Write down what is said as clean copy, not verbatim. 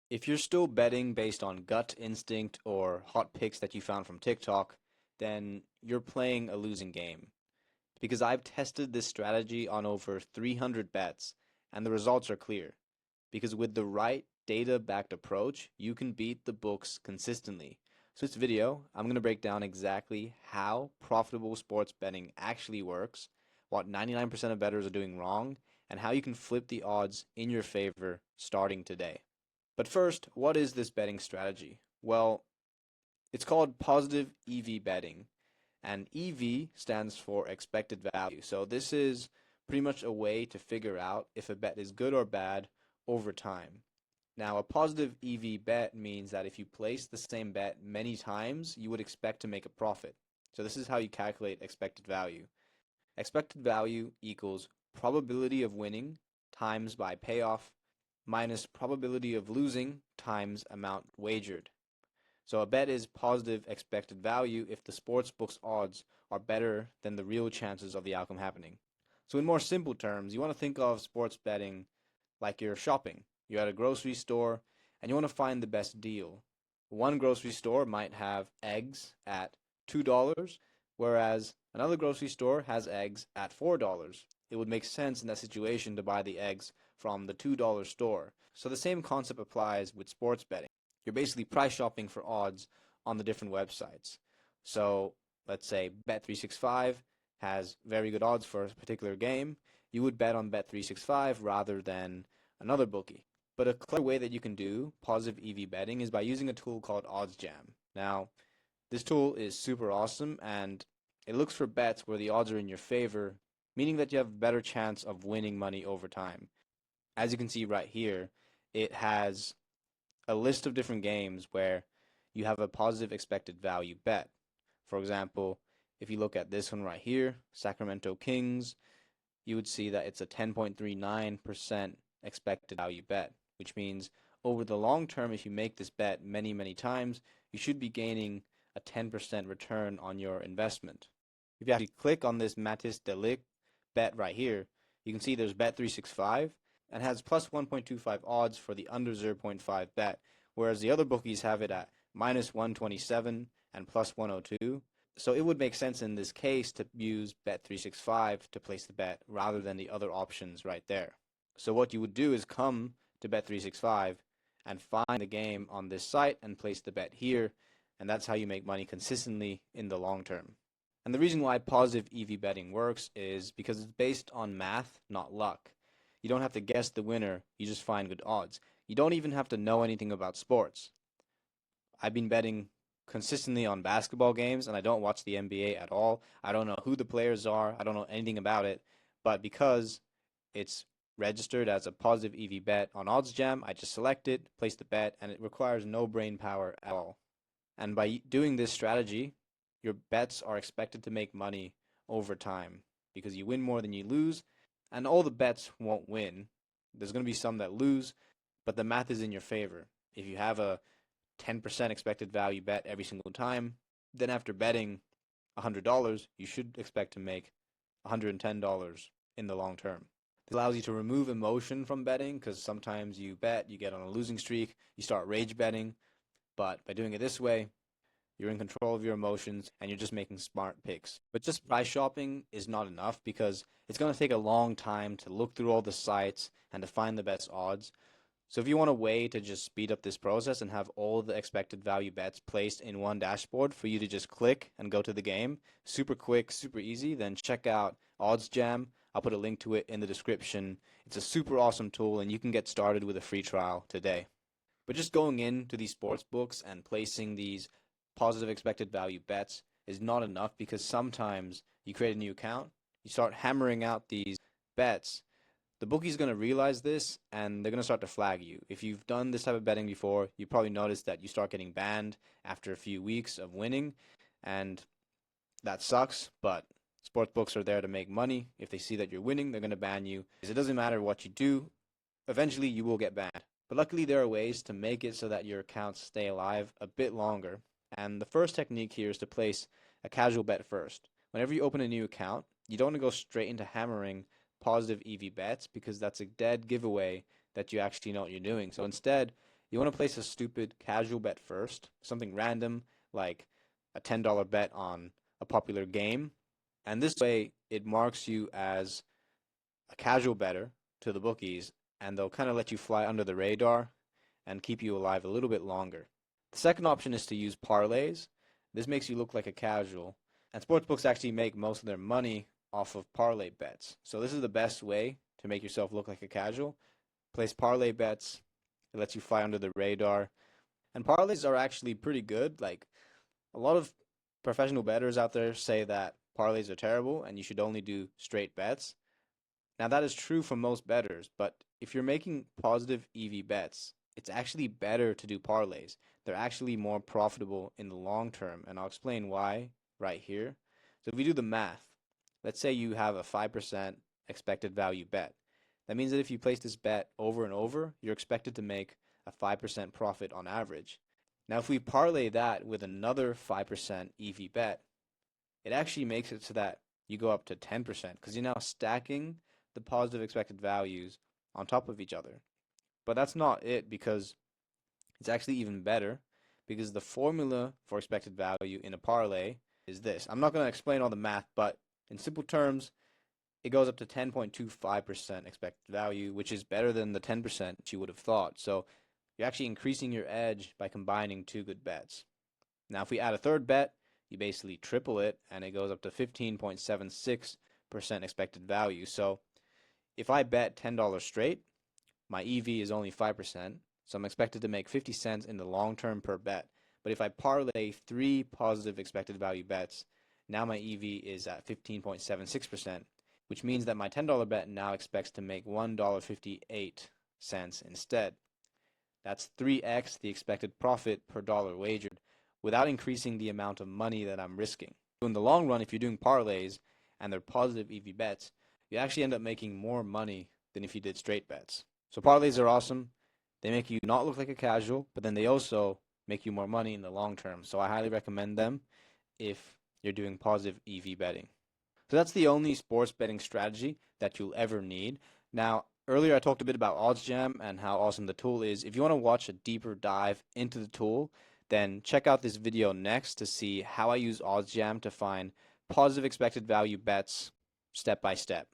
If you're still betting based on gut instinct or hot picks that you found from TikTok, then you're playing a losing game. Because I've tested this strategy on over 300 bets, and the results are clear. Because with the right data-backed approach, you can beat the books consistently. So this video, I'm going to break down exactly how profitable sports betting actually works, what 99% of bettors are doing wrong, and how you can flip the odds in your favor starting today. But first, what is this betting strategy? Well, it's called positive EV betting, and EV stands for expected value. So this is pretty much a way to figure out if a bet is good or bad over time. Now, a positive EV bet means that if you place the same bet many times, you would expect to make a profit. So this is how you calculate expected value. Expected value equals probability of winning times by payoff minus probability of losing times amount wagered. So a bet is positive expected value if the sportsbook's odds are better than the real chances of the outcome happening. So in more simple terms, you want to think of sports betting like you're shopping. You're at a grocery store and you want to find the best deal. One grocery store might have eggs at $2, whereas another grocery store has eggs at $4. It would make sense in that situation to buy the eggs from the $2 store. So the same concept applies with sports betting. You're basically price shopping for odds on the different websites. So let's say Bet365 has very good odds for a particular game. You would bet on Bet365 rather than another bookie. But a clever way that you can do positive EV betting is by using a tool called OddsJam. Now, this tool is super awesome and it looks for bets where the odds are in your favor, meaning that you have a better chance of winning money over time. As you can see right here, it has a list of different games where you have a positive expected value bet. For example, if you look at this one right here, Sacramento Kings, you would see that it's a 10.39% expected value bet, which means over the long term, if you make this bet many, many times, you should be gaining a 10% return on your investment. If you actually click on this Matisse Delic bet right here, you can see there's Bet365 and has plus 1.25 odds for the under 0.5 bet, whereas the other bookies have it at minus 127 and plus 102. So it would make sense in this case to use Bet365 to place the bet rather than the other options right there. So what you would do is come to Bet365 and find the game on this site and place the bet here, and that's how you make money consistently in the long term. And the reason why positive EV betting works is because it's based on math, not luck. You don't have to guess the winner, you just find good odds. You don't even have to know anything about sports. I've been betting consistently on basketball games and I don't watch the NBA at all. I don't know who the players are, I don't know anything about it, but because it's registered as a positive EV bet on OddsJam, I just select it, place the bet, and it requires no brain power at all. And by doing this strategy, your bets are expected to make money over time because you win more than you lose, and all the bets won't win. There's going to be some that lose, but the math is in your favor. If you have a 10% expected value bet every single time, then after betting $100, you should expect to make $110 in the long term. This allows you to remove emotion from betting because sometimes you bet, you get on a losing streak, you start rage betting, but by doing it this way, you're in control of your emotions and you're just making smart picks. But just price shopping is not enough because it's going to take a long time to look through all the sites and to find the best odds. So if you want a way to just speed up this process and have all the expected value bets placed in one dashboard for you to just click and go to the game, super quick, super easy, then check out OddsJam. I'll put a link to it in the description. It's a super awesome tool and you can get started with a free trial today. But just going into these sports books and placing these positive expected value bets is not enough because sometimes you create a new account, you start hammering out these bets. The bookie's going to realize this and they're going to start to flag you. If you've done this type of betting before, you probably noticed that you start getting banned after a few weeks of winning, and that sucks, but sports books are there to make money. If they see that you're winning, they're going to ban you. Because it doesn't matter what you do, eventually you will get banned. But luckily there are ways to make it so that your accounts stay alive a bit longer. And the first technique here is to place a casual bet first. Whenever you open a new account, you don't want to go straight into hammering positive EV bets because that's a dead giveaway that you actually know what you're doing. So instead, You want to place a stupid casual bet first, something random like a $10 bet on a popular game, and this way it marks you as a casual bettor to the bookies, and they'll kind of let you fly under the radar and keep you alive a little bit longer. The second option is to use parlays. This makes you look like a casual, and sportsbooks actually make most of their money off of parlay bets. So this is the best way to make yourself look like a casual. Place parlay bets. It lets you fly under the radar. And parlays are actually pretty good. Like, a lot of professional bettors out there say that parlays are terrible and you should only do straight bets. Now, that is true for most bettors, but if you're making positive EV bets, it's actually better to do parlays. They're actually more profitable in the long term, and I'll explain why right here. So if we do the math, let's say you have a 5% expected value bet. That means that if you place this bet over and over, you're expected to make a 5% profit on average. Now, if we parlay that with another 5% EV bet, it actually makes it so that you go up to 10% because you're now stacking the positive expected values on top of each other. But that's not it, because it's actually even better, because the formula for expected value in a parlay is this. I'm not going to explain all the math, but in simple terms, it goes up to 10.25% expected value, which is better than the 10% you would have thought. So you're actually increasing your edge by combining two good bets. Now, if we add a third bet, you basically triple it, and it goes up to 15.76% expected value. So if I bet $10 straight, my EV is only 5%, so I'm expected to make 50 cents in the long term per bet. But if I parlay 3 positive expected value bets, now my EV is at 15.76%, which means that my $10 bet now expects to make $1.58 instead. That's 3x the expected profit per dollar wagered without increasing the amount of money that I'm risking. So in the long run, if you're doing parlays and they're positive EV bets, you actually end up making more money than if you did straight bets. So parlays are awesome. They make you not look like a casual, but then they also make you more money in the long term. So I highly recommend them if you're doing positive EV betting. So that's the only sports betting strategy that you'll ever need. Now, earlier I talked a bit about OddsJam and how awesome the tool is. If you want to watch a deeper dive into the tool, then check out this video next to see how I use OddsJam to find positive expected value bets step by step.